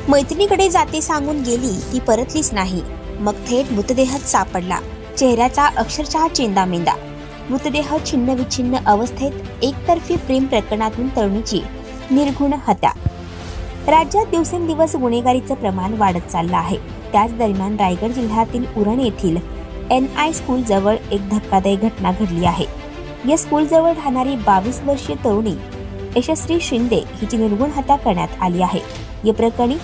मैत्रिणीकडे जाते सांगून गेली, ती परतलीच नाही. मग थेट मृतदेहात सापडला. चेहऱ्याचा अक्षरशः चेंदामेंदा. मृतदेह छिन्नविच्छिन्न अवस्थेत. एकतर्फी प्रेम प्रकरणातून तरुणीची निर्घृण हत्या. राज्यात दिवसेंदिवस गुन्हेगारीचं प्रमाण वाढत चाललं आहे. त्याच दरम्यान रायगड जिल्ह्यातील उरण येथील NI स्कूल जवळ एक धक्कादायक घटना घडली आहे. या स्कूल जवळ राहणारी 22 वर्षीय तरुणी यशस्वी शिंदे हिची निर्घृण हत्या करण्यात आली आहे. या प्रकरणी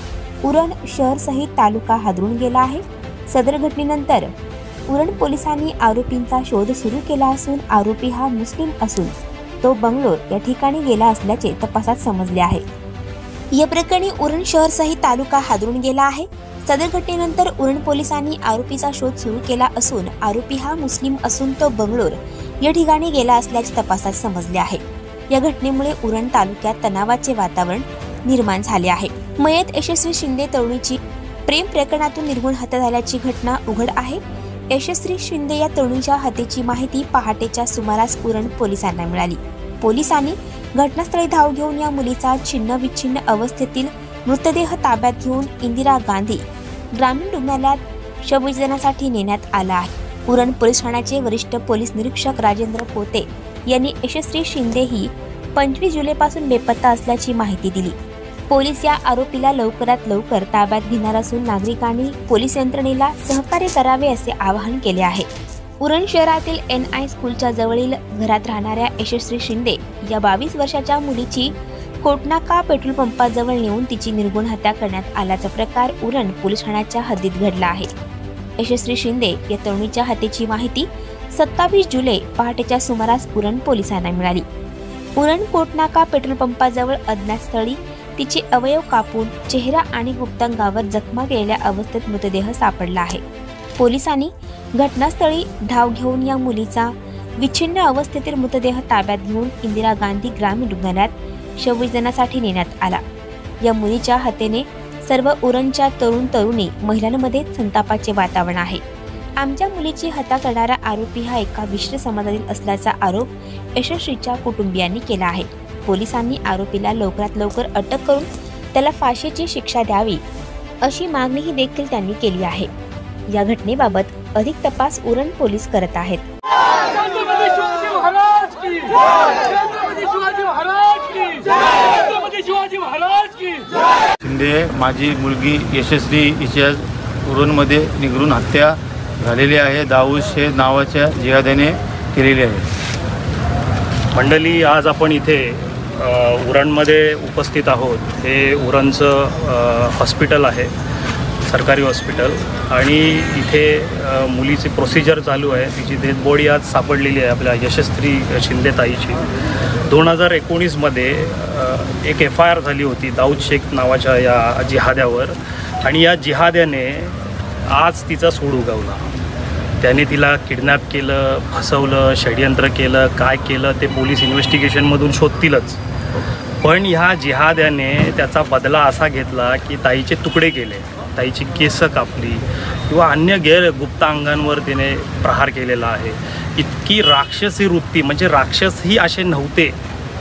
उरण शहर सहित तालुका हादरून गेला आहे. सदर घटनेनंतर उरण पोलिसांनी आरोपींचा शोध सुरू केला असून आरोपी हा मुस्लिम असून तो बंगलोर या ठिकाणी गेला असल्याचे तपासात समजले आहे. या प्रकरणी उरण शहर सहित तालुका हादरून गेला आहे. सदर घटनेनंतर उरण पोलिसांनी आरोपीचा शोध सुरू केला असून आरोपी हा मुस्लिम असून तो बंगलोर या ठिकाणी गेला असल्याचे तपासात समजले आहे. या घटनेमुळे उरण तालुक्यात तणावाचे वातावरण निर्माण झाले आहे. मयत यशस्वी शिंदे तरुणीची प्रेम प्रकरणातून निर्घृण हत्या झाल्याची घटना उघड आहे. यशस्वी शिंदे या तरुणीच्या हत्येची माहिती पहाटेच्या सुमारास उरण पोलिसांना मिळाली. पोलिसांनी घटनास्थळी धाव घेऊन या मुलीचा छिन्नविच्छिन्न अवस्थेतील मृतदेह ताब्यात घेऊन इंदिरा गांधी ग्रामीण रुग्णालयात शवविच्छेदनासाठी नेण्यात आला आहे. उरण पोलीस ठाण्याचे वरिष्ठ पोलीस निरीक्षक राजेंद्र पोते यांनी यशस्वी शिंदे ही 25 जुलैपासून बेपत्ता असल्याची माहिती दिली. पोलीस या आरोपीला लवकरात लवकर ताब्यात घेणार असून नागरिकांनी पोलीस यंत्रणेला सहकार्य करावे असे आवाहन केले आहे. उरण शहरातील NI स्कूलच्या जवळील घरात राहणाऱ्या यशस्वी शिंदे या 22 वर्षाच्या मुलीची कोटनाका पेट्रोल पंपाजवळ नेऊन तिची निर्घृण हत्या करण्यात आल्याचा प्रकार उरण पोलीस ठाण्याच्या हद्दीत घडला आहे. यशस्वी शिंदे या तरुणीच्या हत्येची माहिती 27 जुलै पहाटेच्या सुमारास उरण पोलिसांना मिळाली. उरण कोटनाका पेट्रोल पंपाजवळ अज्ञात स्थळी तिचे अवयव कापून चेहरा आणि गुप्तांगावर जखमा केलेल्या अवस्थेत मृतदेह सापडला आहे. पोलिसांनी घटनास्थळी धाव घेऊन या मुलीचा विच्छिन्न अवस्थेतील मृतदेह ताब्यात घेऊन इंदिरा गांधी ग्रामीण रुग्णालयात शवविच्छेदनासाठी नेण्यात आला. या मुलीच्या हत्येने सर्व उरणच्या तरुण तरुणी महिलांमध्ये संतापाचे वातावरण आहे. आमच्या मुलीची हत्या करणारा आरोपी हा एका विशिष्ट समाजातील असल्याचा आरोप यशस्वीच्या कुटुंबियांनी केला आहे. पोलिसांनी आरोपीला लवकरात लवकर अटक करून त्याला फाशीची शिक्षा द्यावी अशी मागणीही देखील त्यांनी केली आहे. या घटनेबाबत अधिक तपास उरण पोलीस करत आहेत. शिंदे माझी मुलगी यशस्वी हिच्या उरणमध्ये निर्घृण हत्या झालेली आहे. दाऊद शेख नावाच्या जिहाद्याने केलेली आहे. मंडळी, आज आपण इथे उरणमध्ये उपस्थित आहोत. हे उरणचं हॉस्पिटल आहे, सरकारी हॉस्पिटल, आणि इथे मुलीची प्रोसिजर चालू आहे. तिची डेड बॉडी आज सापडलेली आहे आपल्या यशस्वी शिंदे ताईची. 2019मध्ये एक FIR झाली होती दाऊद शेख नावाच्या या जिहाद्यावर, आणि या जिहाद्याने आज तिचा सूड उगवला. त्याने तिला किडनॅप केलं, फसवलं, षडयंत्र केलं. काय केलं ते पोलीस इन्व्हेस्टिगेशनमधून शोधतीलच. पण ह्या जिहाद्याने त्याचा बदला असा घेतला की ताईचे तुकडे केले, ताईची केस कापली किंवा अन्य गुप्त अंगांवर तिने प्रहार केलेला आहे. इतकी राक्षसी वृत्ती, म्हणजे राक्षसही असे नव्हते,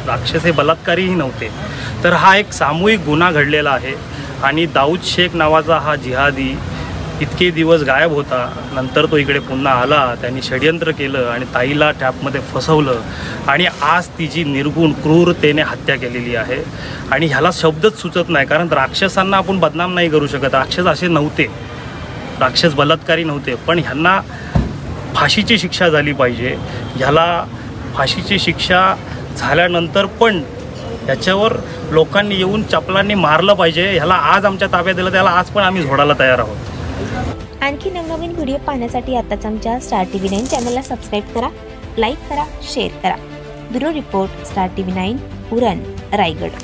राक्षस हे बलात्कारीही नव्हते. तर हा एक सामूहिक गुन्हा घडलेला आहे. आणि दाऊद शेख नावाचा हा जिहादी इतके दिवस गायब होता. नंतर तो इकडे पुन्हा आला. त्यांनी षडयंत्र केलं आणि ताईला ट्रॅपमध्ये फसवलं, आणि आज तिची निर्गुण क्रूरतेने हत्या केलेली आहे. आणि ह्याला शब्दच सुचत नाही, कारण राक्षसांना आपण बदनाम नाही करू शकत. राक्षस असे नव्हते, राक्षस बलात्कारी नव्हते. पण ह्यांना फाशीची शिक्षा झाली पाहिजे. ह्याला फाशीची शिक्षा झाल्यानंतर पण ह्याच्यावर लोकांनी येऊन चपलांनी मारलं पाहिजे. ह्याला आज आमच्या ताब्यात दिलं, त्याला आज पण आम्ही झोडायला तयार आहोत. आणखी नवनवीन व्हिडिओ पाहण्यासाठी आताच आमच्या स्टार TV 9 चॅनलला सबस्क्राईब करा, लाईक करा, शेअर करा. Bureau report, star TV 9 Uran, Raigad.